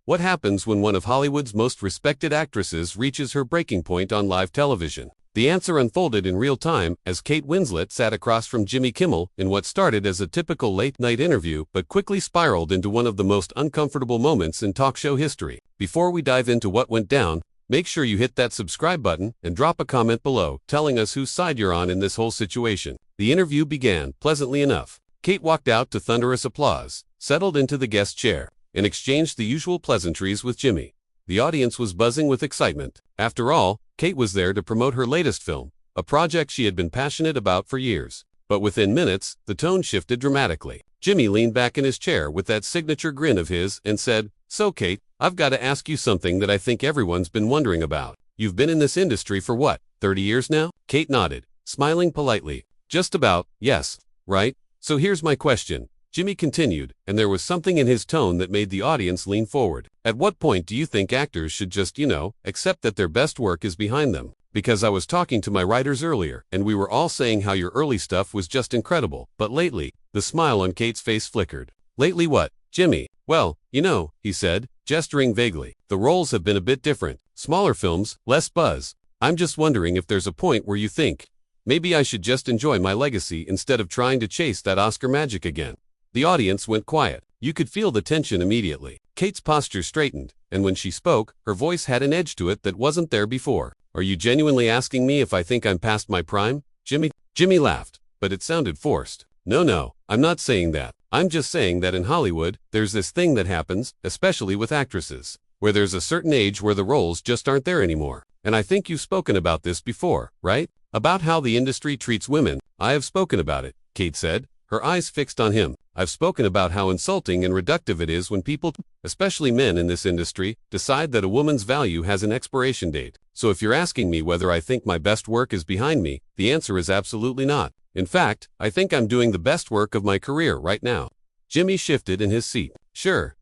What happens when one of Hollywood's most respected actresses reaches her breaking point on live television? The answer unfolded in real time as Kate Winslet sat across from Jimmy Kimmel in what started as a typical late-night interview but quickly spiraled into one of the most uncomfortable moments in talk show history. Before we dive into what went down, make sure you hit that subscribe button and drop a comment below telling us whose side you're on in this whole situation. The interview began pleasantly enough. Kate walked out to thunderous applause, settled into the guest chair, and exchanged the usual pleasantries with Jimmy. The audience was buzzing with excitement. After all, Kate was there to promote her latest film, a project she had been passionate about for years. But within minutes, the tone shifted dramatically. Jimmy leaned back in his chair with that signature grin of his and said, "So Kate, I've got to ask you something that I think everyone's been wondering about. You've been in this industry for what, 30 years now?" Kate nodded, smiling politely. "Just about, yes, right? So here's my question," Jimmy continued, and there was something in his tone that made the audience lean forward. "At what point do you think actors should just, accept that their best work is behind them? Because I was talking to my writers earlier, and we were all saying how your early stuff was just incredible, but lately," the smile on Kate's face flickered. "Lately what, Jimmy?" "Well, he said, gesturing vaguely. "The roles have been a bit different. Smaller films, less buzz. I'm just wondering if there's a point where you think, maybe I should just enjoy my legacy instead of trying to chase that Oscar magic again." The audience went quiet. You could feel the tension immediately. Kate's posture straightened, and when she spoke, her voice had an edge to it that wasn't there before. "Are you genuinely asking me if I think I'm past my prime, Jimmy?" Jimmy laughed, but it sounded forced. No, I'm not saying that. I'm just saying that in Hollywood, there's this thing that happens, especially with actresses, where there's a certain age where the roles just aren't there anymore. And I think you've spoken about this before, right? About how the industry treats women." "I have spoken about it," Kate said, her eyes fixed on him. "I've spoken about how insulting and reductive it is when people, especially men in this industry, decide that a woman's value has an expiration date. So if you're asking me whether I think my best work is behind me, the answer is absolutely not. In fact, I think I'm doing the best work of my career right now." Jimmy shifted in his seat. Sure,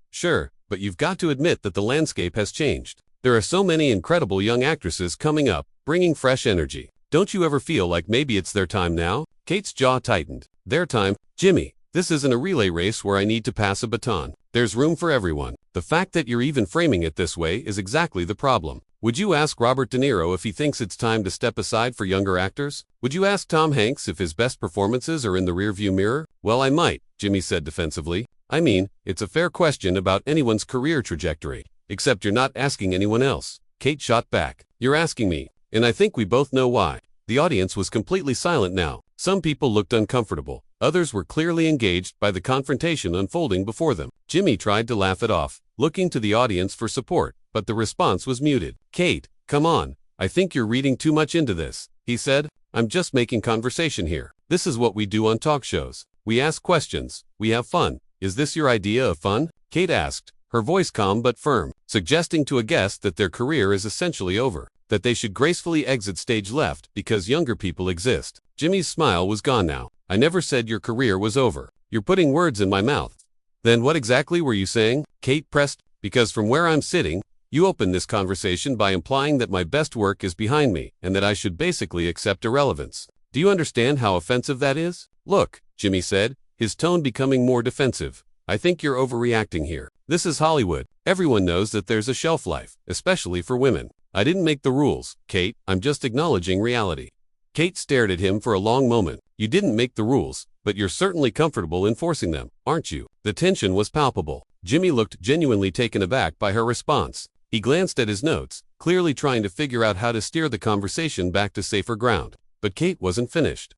but you've got to admit that the landscape has changed. There are so many incredible young actresses coming up, bringing fresh energy. Don't you ever feel like maybe it's their time now?" Kate's jaw tightened. "Their time? Jimmy, this isn't a relay race where I need to pass a baton. There's room for everyone. The fact that you're even framing it this way is exactly the problem. Would you ask Robert De Niro if he thinks it's time to step aside for younger actors? Would you ask Tom Hanks if his best performances are in the rearview mirror?" "Well, I might," Jimmy said defensively. "I mean, it's a fair question about anyone's career trajectory. Except you're not asking anyone else." Kate shot back. "You're asking me, and I think we both know why." The audience was completely silent now. Some people looked uncomfortable. Others were clearly engaged by the confrontation unfolding before them. Jimmy tried to laugh it off, looking to the audience for support, but the response was muted. "Kate, come on. I think you're reading too much into this," he said. "I'm just making conversation here. This is what we do on talk shows. We ask questions. We have fun. Is this your idea of fun?" Kate asked, her voice calm but firm, suggesting to a guest that their career is essentially over, that they should gracefully exit stage left because younger people exist. Jimmy's smile was gone now. "I never said your career was over. You're putting words in my mouth." "Then what exactly were you saying?" Kate pressed. "Because from where I'm sitting, you opened this conversation by implying that my best work is behind me and that I should basically accept irrelevance. Do you understand how offensive that is?" "Look," Jimmy said, his tone becoming more defensive, "I think you're overreacting here. This is Hollywood. Everyone knows that there's a shelf life, especially for women. I didn't make the rules, Kate. I'm just acknowledging reality." Kate stared at him for a long moment. "You didn't make the rules, but you're certainly comfortable enforcing them, aren't you?" The tension was palpable. Jimmy looked genuinely taken aback by her response. He glanced at his notes, clearly trying to figure out how to steer the conversation back to safer ground. But Kate wasn't finished.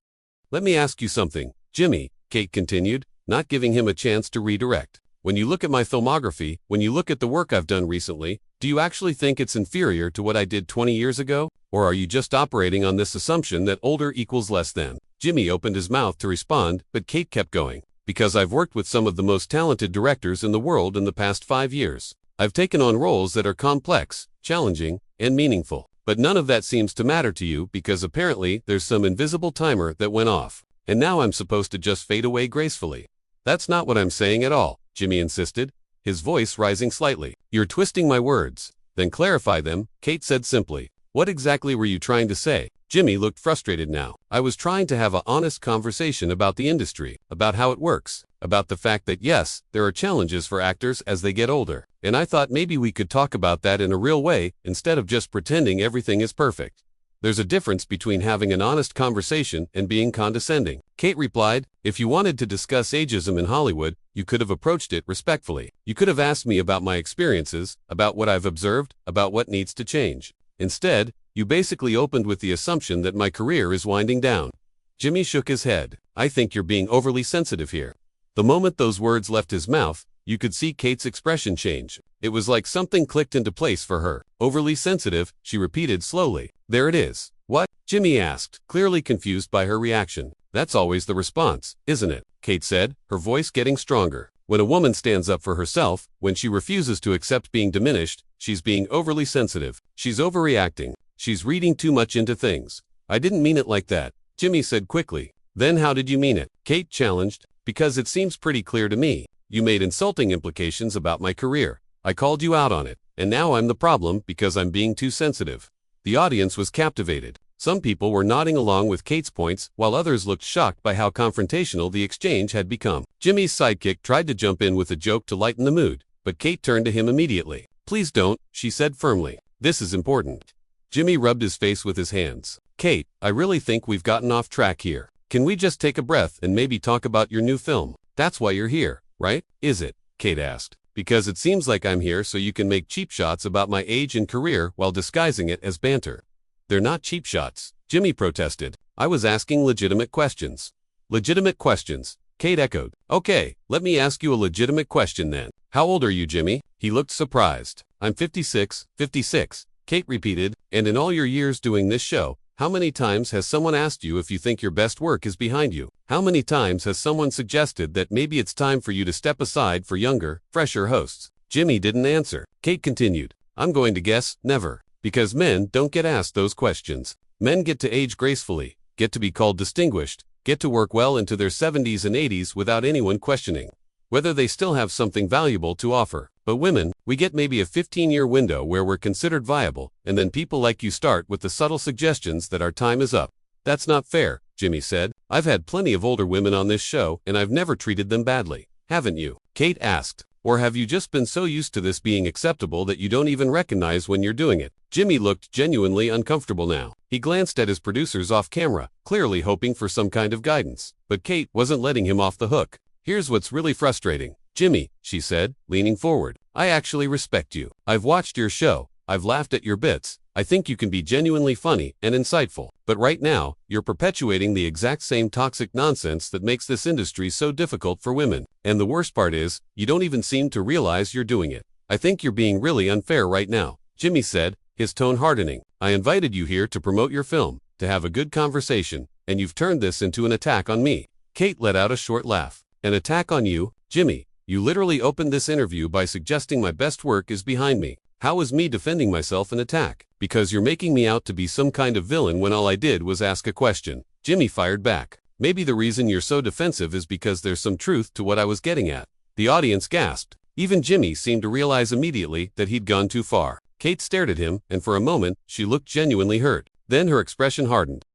"Let me ask you something, Jimmy," Kate continued, not giving him a chance to redirect. "When you look at my filmography, when you look at the work I've done recently, do you actually think it's inferior to what I did 20 years ago? Or are you just operating on this assumption that older equals less than?" Jimmy opened his mouth to respond, but Kate kept going. "Because I've worked with some of the most talented directors in the world in the past 5 years. I've taken on roles that are complex, challenging, and meaningful. But none of that seems to matter to you because apparently there's some invisible timer that went off. And now I'm supposed to just fade away gracefully." "That's not what I'm saying at all," Jimmy insisted, his voice rising slightly. "You're twisting my words." "Then clarify them," Kate said simply. "What exactly were you trying to say?" Jimmy looked frustrated now. "I was trying to have an honest conversation about the industry, about how it works. about the fact that yes, there are challenges for actors as they get older. And I thought maybe we could talk about that in a real way, instead of just pretending everything is perfect. There's a difference between having an honest conversation and being condescending. Kate replied, if you wanted to discuss ageism in Hollywood, you could have approached it respectfully. You could have asked me about my experiences, about what I've observed, about what needs to change. Instead, you basically opened with the assumption that my career is winding down. Jimmy shook his head. I think you're being overly sensitive here. The moment those words left his mouth, you could see Kate's expression change. It was like something clicked into place for her. Overly sensitive, she repeated slowly. There it is. What? Jimmy asked, clearly confused by her reaction. That's always the response, isn't it? Kate said, her voice getting stronger. When a woman stands up for herself, when she refuses to accept being diminished, she's being overly sensitive. She's overreacting. She's reading too much into things. I didn't mean it like that, Jimmy said quickly. Then how did you mean it? Kate challenged. Because it seems pretty clear to me. You made insulting implications about my career. I called you out on it, and now I'm the problem because I'm being too sensitive. The audience was captivated. Some people were nodding along with Kate's points, while others looked shocked by how confrontational the exchange had become. Jimmy's sidekick tried to jump in with a joke to lighten the mood, but Kate turned to him immediately. Please don't, she said firmly. This is important. Jimmy rubbed his face with his hands. Kate, I really think we've gotten off track here. Can we just take a breath and maybe talk about your new film? That's why you're here, right? Is it? Kate asked. Because it seems like I'm here so you can make cheap shots about my age and career while disguising it as banter. They're not cheap shots, Jimmy protested. I was asking legitimate questions. Legitimate questions, Kate echoed. Okay, let me ask you a legitimate question then. How old are you, Jimmy? He looked surprised. I'm 56, Kate repeated. And in all your years doing this show, how many times has someone asked you if you think your best work is behind you? How many times has someone suggested that maybe it's time for you to step aside for younger, fresher hosts? Jimmy didn't answer. Kate continued. I'm going to guess never. Because men don't get asked those questions. Men get to age gracefully, get to be called distinguished, get to work well into their 70s and 80s without anyone questioning whether they still have something valuable to offer. But women, we get maybe a 15-year window where we're considered viable, and then people like you start with the subtle suggestions that our time is up. That's not fair, Jimmy said. I've had plenty of older women on this show, and I've never treated them badly. Haven't you? Kate asked. Or have you just been so used to this being acceptable that you don't even recognize when you're doing it? Jimmy looked genuinely uncomfortable now. He glanced at his producers off camera, clearly hoping for some kind of guidance. But Kate wasn't letting him off the hook. Here's what's really frustrating. Jimmy, she said, leaning forward. I actually respect you. I've watched your show. I've laughed at your bits. I think you can be genuinely funny and insightful. But right now, you're perpetuating the exact same toxic nonsense that makes this industry so difficult for women. And the worst part is, you don't even seem to realize you're doing it. I think you're being really unfair right now, Jimmy said, his tone hardening. I invited you here to promote your film, to have a good conversation, and you've turned this into an attack on me. Kate let out a short laugh. An attack on you, Jimmy? You literally opened this interview by suggesting my best work is behind me. How is me defending myself an attack? Because you're making me out to be some kind of villain when all I did was ask a question. Jimmy fired back. Maybe the reason you're so defensive is because there's some truth to what I was getting at. The audience gasped. Even Jimmy seemed to realize immediately that he'd gone too far. Kate stared at him, and for a moment, she looked genuinely hurt. Then her expression hardened.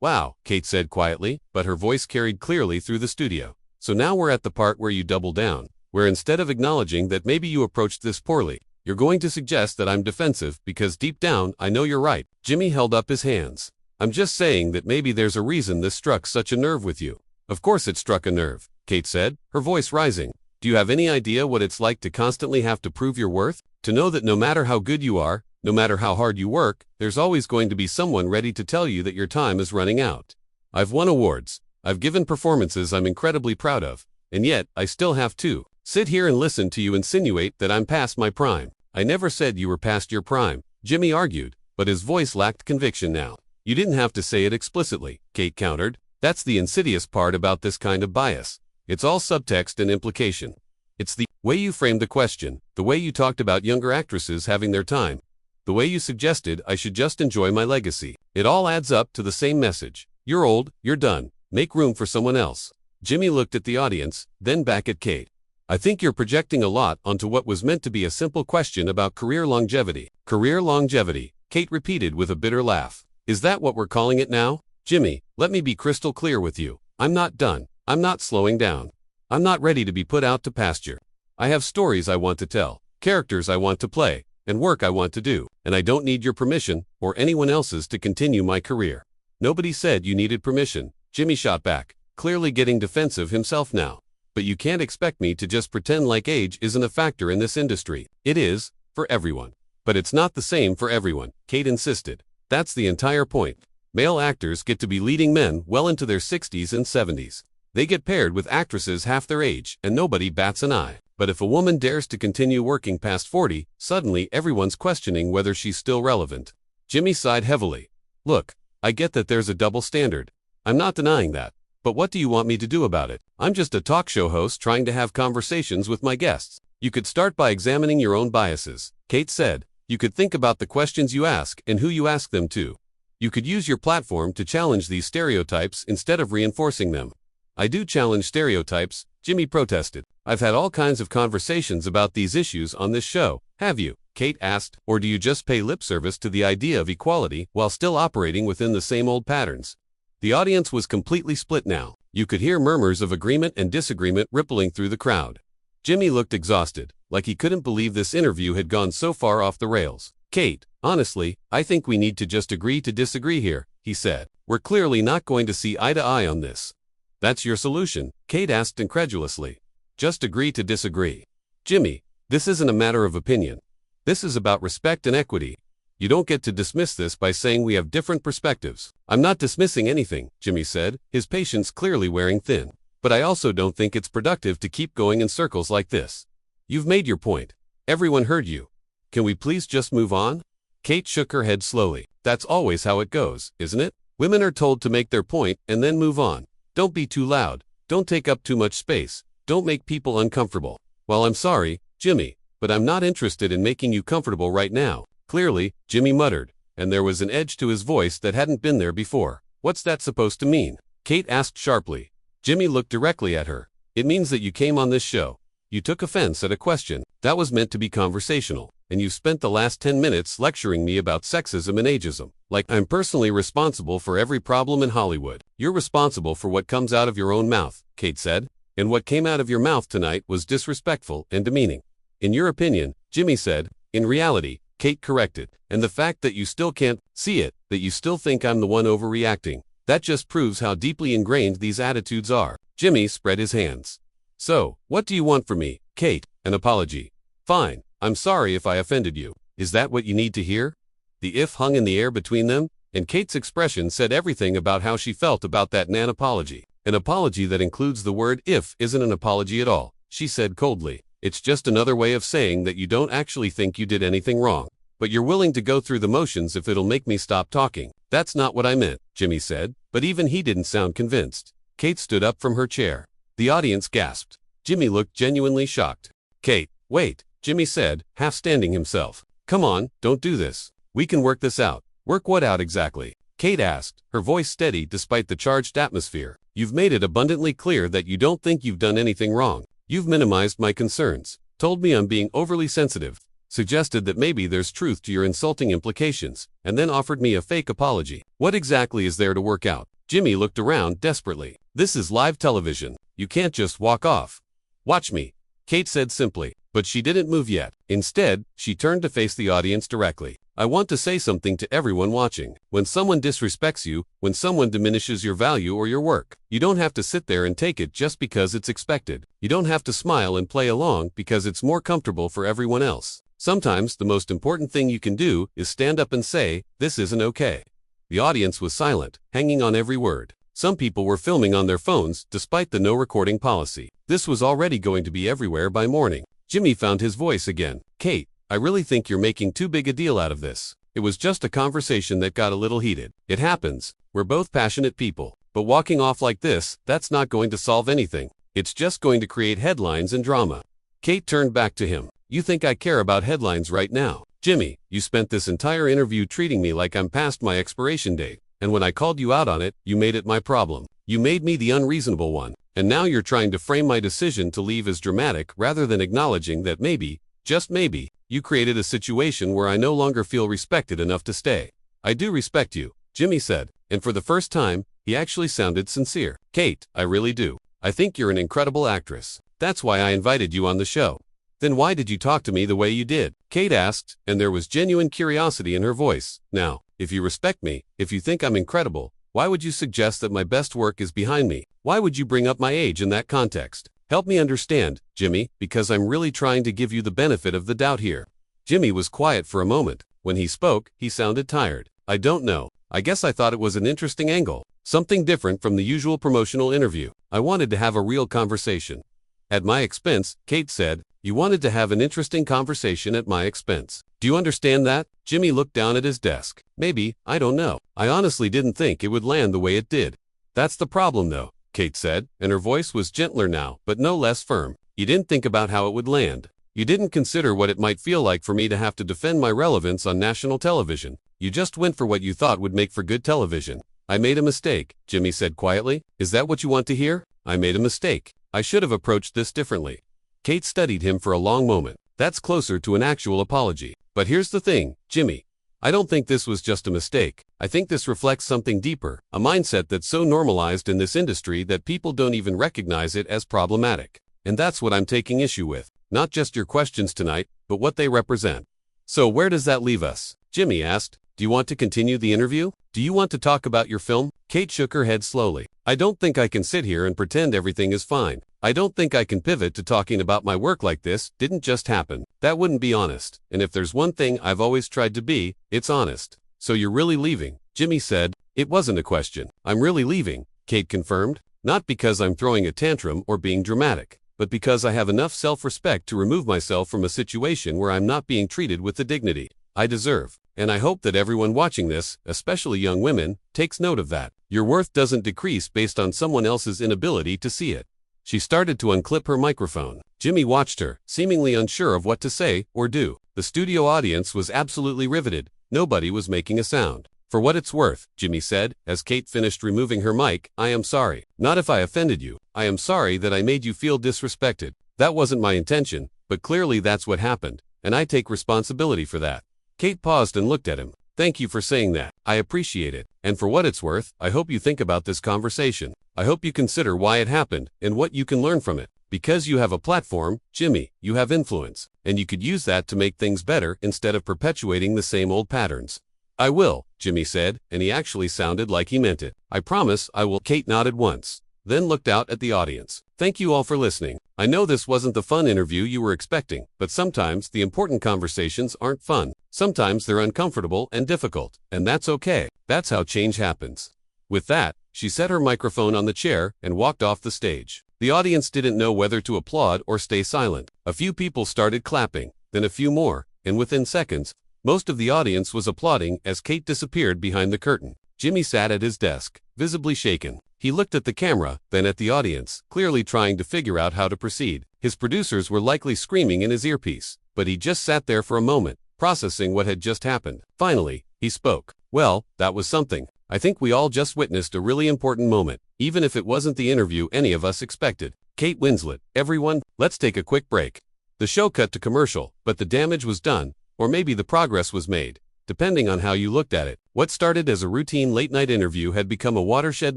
Wow, Kate said quietly, but her voice carried clearly through the studio. So now we're at the part where you double down, where instead of acknowledging that maybe you approached this poorly, you're going to suggest that I'm defensive because deep down I know you're right. Jimmy held up his hands. I'm just saying that maybe there's a reason this struck such a nerve with you. Of course it struck a nerve, Kate said, her voice rising. Do you have any idea what it's like to constantly have to prove your worth? To know that no matter how good you are, no matter how hard you work, there's always going to be someone ready to tell you that your time is running out. I've won awards. I've given performances I'm incredibly proud of, and yet I still have to sit here and listen to you insinuate that I'm past my prime. I never said you were past your prime, Jimmy argued, but his voice lacked conviction now. You didn't have to say it explicitly, Kate countered. That's the insidious part about this kind of bias. It's all subtext and implication. It's the way you framed the question, the way you talked about younger actresses having their time, the way you suggested I should just enjoy my legacy. It all adds up to the same message. You're old, you're done. Make room for someone else. Jimmy looked at the audience, then back at Kate. I think you're projecting a lot onto what was meant to be a simple question about career longevity. Career longevity, Kate repeated with a bitter laugh. Is that what we're calling it now? Jimmy, let me be crystal clear with you. I'm not done. I'm not slowing down. I'm not ready to be put out to pasture. I have stories I want to tell, characters I want to play, and work I want to do, and I don't need your permission, or anyone else's, to continue my career." "Nobody said you needed permission," Jimmy shot back, clearly getting defensive himself now. "But you can't expect me to just pretend like age isn't a factor in this industry. It is, for everyone. But it's not the same for everyone," Kate insisted. "That's the entire point. Male actors get to be leading men well into their 60s and 70s. They get paired with actresses half their age, and nobody bats an eye. But if a woman dares to continue working past 40, suddenly everyone's questioning whether she's still relevant." Jimmy sighed heavily. "Look, I get that there's a double standard. I'm not denying that. But what do you want me to do about it? I'm just a talk show host trying to have conversations with my guests." "You could start by examining your own biases," Kate said. "You could think about the questions you ask and who you ask them to. You could use your platform to challenge these stereotypes instead of reinforcing them." "I do challenge stereotypes," Jimmy protested. "I've had all kinds of conversations about these issues on this show." "Have you?" Kate asked. "Or do you just pay lip service to the idea of equality while still operating within the same old patterns?" The audience was completely split now. You could hear murmurs of agreement and disagreement rippling through the crowd. Jimmy looked exhausted, like he couldn't believe this interview had gone so far off the rails. "Kate, honestly, I think we need to just agree to disagree here," he said. "We're clearly not going to see eye to eye on this." "That's your solution?" Kate asked incredulously. "Just agree to disagree." "Jimmy, this isn't a matter of opinion. This is about respect and equity. You don't get to dismiss this by saying we have different perspectives." "I'm not dismissing anything," Jimmy said, his patience clearly wearing thin. "But I also don't think it's productive to keep going in circles like this. You've made your point. Everyone heard you. Can we please just move on?" Kate shook her head slowly. "That's always how it goes, isn't it? Women are told to make their point and then move on. Don't be too loud. Don't take up too much space. Don't make people uncomfortable." "Well, I'm sorry, Jimmy, but I'm not interested in making you comfortable right now." "Clearly," Jimmy muttered, and there was an edge to his voice that hadn't been there before. "What's that supposed to mean?" Kate asked sharply. Jimmy looked directly at her. "It means that you came on this show. You took offense at a question that was meant to be conversational, and you spent the last 10 minutes lecturing me about sexism and ageism, like I'm personally responsible for every problem in Hollywood." "You're responsible for what comes out of your own mouth," Kate said, "and what came out of your mouth tonight was disrespectful and demeaning." "In your opinion," Jimmy said. "In reality," Kate corrected, "and the fact that you still can't see it, that you still think I'm the one overreacting, that just proves how deeply ingrained these attitudes are." Jimmy spread his hands. "So, what do you want from me, Kate? An apology? Fine, I'm sorry if I offended you. Is that what you need to hear?" The if hung in the air between them, and Kate's expression said everything about how she felt about that nan apology. "An apology that includes the word if isn't an apology at all," she said coldly. "It's just another way of saying that you don't actually think you did anything wrong. But you're willing to go through the motions if it'll make me stop talking." "That's not what I meant," Jimmy said, but even he didn't sound convinced. Kate stood up from her chair. The audience gasped. Jimmy looked genuinely shocked. "Kate, wait," Jimmy said, half standing himself. "Come on, don't do this. We can work this out." "Work what out exactly?" Kate asked, her voice steady despite the charged atmosphere. "You've made it abundantly clear that you don't think you've done anything wrong. You've minimized my concerns, told me I'm being overly sensitive, suggested that maybe there's truth to your insulting implications, and then offered me a fake apology. What exactly is there to work out?" Jimmy looked around desperately. "This is live television. You can't just walk off." "Watch me," Kate said simply, but she didn't move yet. Instead, she turned to face the audience directly. "I want to say something to everyone watching. When someone disrespects you, when someone diminishes your value or your work, you don't have to sit there and take it just because it's expected. You don't have to smile and play along because it's more comfortable for everyone else. Sometimes the most important thing you can do is stand up and say, 'This isn't okay.'" The audience was silent, hanging on every word. Some people were filming on their phones despite the no recording policy. This was already going to be everywhere by morning. Jimmy found his voice again. "Kate, I really think you're making too big a deal out of this. It was just a conversation that got a little heated. It happens. We're both passionate people. But walking off like this, that's not going to solve anything. It's just going to create headlines and drama." Kate turned back to him. "You think I care about headlines right now? Jimmy, you spent this entire interview treating me like I'm past my expiration date. And when I called you out on it, you made it my problem. You made me the unreasonable one. And now you're trying to frame my decision to leave as dramatic rather than acknowledging that maybe, just maybe, you created a situation where I no longer feel respected enough to stay." "I do respect you," Jimmy said, and for the first time, he actually sounded sincere. "Kate, I really do. I think you're an incredible actress. That's why I invited you on the show." "Then why did you talk to me the way you did?" Kate asked, and there was genuine curiosity in her voice. "Now, if you respect me, if you think I'm incredible, why would you suggest that my best work is behind me? Why would you bring up my age in that context? Help me understand, Jimmy, because I'm really trying to give you the benefit of the doubt here." Jimmy was quiet for a moment. When he spoke, he sounded tired. "I don't know. I guess I thought it was an interesting angle. Something different from the usual promotional interview. I wanted to have a real conversation." "At my expense," Kate said. "You wanted to have an interesting conversation at my expense. Do you understand that?" Jimmy looked down at his desk. "Maybe, I don't know. I honestly didn't think it would land the way it did." "That's the problem though," Kate said, and her voice was gentler now, but no less firm. "You didn't think about how it would land. You didn't consider what it might feel like for me to have to defend my relevance on national television. You just went for what you thought would make for good television." "I made a mistake," Jimmy said quietly. "Is that what you want to hear? I made a mistake. I should have approached this differently." Kate studied him for a long moment. "That's closer to an actual apology. But here's the thing, Jimmy. I don't think this was just a mistake. I think this reflects something deeper, a mindset that's so normalized in this industry that people don't even recognize it as problematic. And that's what I'm taking issue with. Not just your questions tonight, but what they represent." "So where does that leave us?" Jimmy asked. "Do you want to continue the interview? Do you want to talk about your film?" Kate shook her head slowly. "I don't think I can sit here and pretend everything is fine. I don't think I can pivot to talking about my work like this didn't just happen. That wouldn't be honest. And if there's one thing I've always tried to be, it's honest." "So you're really leaving?" Jimmy said. "It wasn't a question. I'm really leaving," Kate confirmed. "Not because I'm throwing a tantrum or being dramatic, but because I have enough self-respect to remove myself from a situation where I'm not being treated with the dignity I deserve. And I hope that everyone watching this, especially young women, takes note of that. Your worth doesn't decrease based on someone else's inability to see it." She started to unclip her microphone. Jimmy watched her, seemingly unsure of what to say or do. The studio audience was absolutely riveted. Nobody was making a sound. "For what it's worth," Jimmy said, as Kate finished removing her mic, "I am sorry. Not if I offended you. I am sorry that I made you feel disrespected. That wasn't my intention, but clearly that's what happened, and I take responsibility for that." Kate paused and looked at him. "Thank you for saying that. I appreciate it. And for what it's worth, I hope you think about this conversation. I hope you consider why it happened and what you can learn from it. Because you have a platform, Jimmy, you have influence, and you could use that to make things better instead of perpetuating the same old patterns." "I will," Jimmy said, and he actually sounded like he meant it. "I promise I will." Kate nodded once, then looked out at the audience. "Thank you all for listening. I know this wasn't the fun interview you were expecting, but sometimes the important conversations aren't fun. Sometimes they're uncomfortable and difficult, and that's okay. That's how change happens." With that, she set her microphone on the chair and walked off the stage. The audience didn't know whether to applaud or stay silent. A few people started clapping, then a few more, and within seconds, most of the audience was applauding as Kate disappeared behind the curtain. Jimmy sat at his desk, visibly shaken. He looked at the camera, then at the audience, clearly trying to figure out how to proceed. His producers were likely screaming in his earpiece, but he just sat there for a moment, processing what had just happened. Finally, he spoke. "Well, that was something. I think we all just witnessed a really important moment, even if it wasn't the interview any of us expected." Kate Winslet. "Everyone, let's take a quick break." The show cut to commercial, but the damage was done, or maybe the progress was made, depending on how you looked at it. What started as a routine late-night interview had become a watershed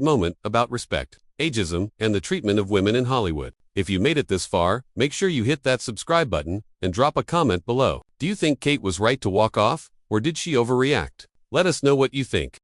moment about respect, ageism, and the treatment of women in Hollywood. If you made it this far, make sure you hit that subscribe button and drop a comment below. Do you think Kate was right to walk off, or did she overreact? Let us know what you think.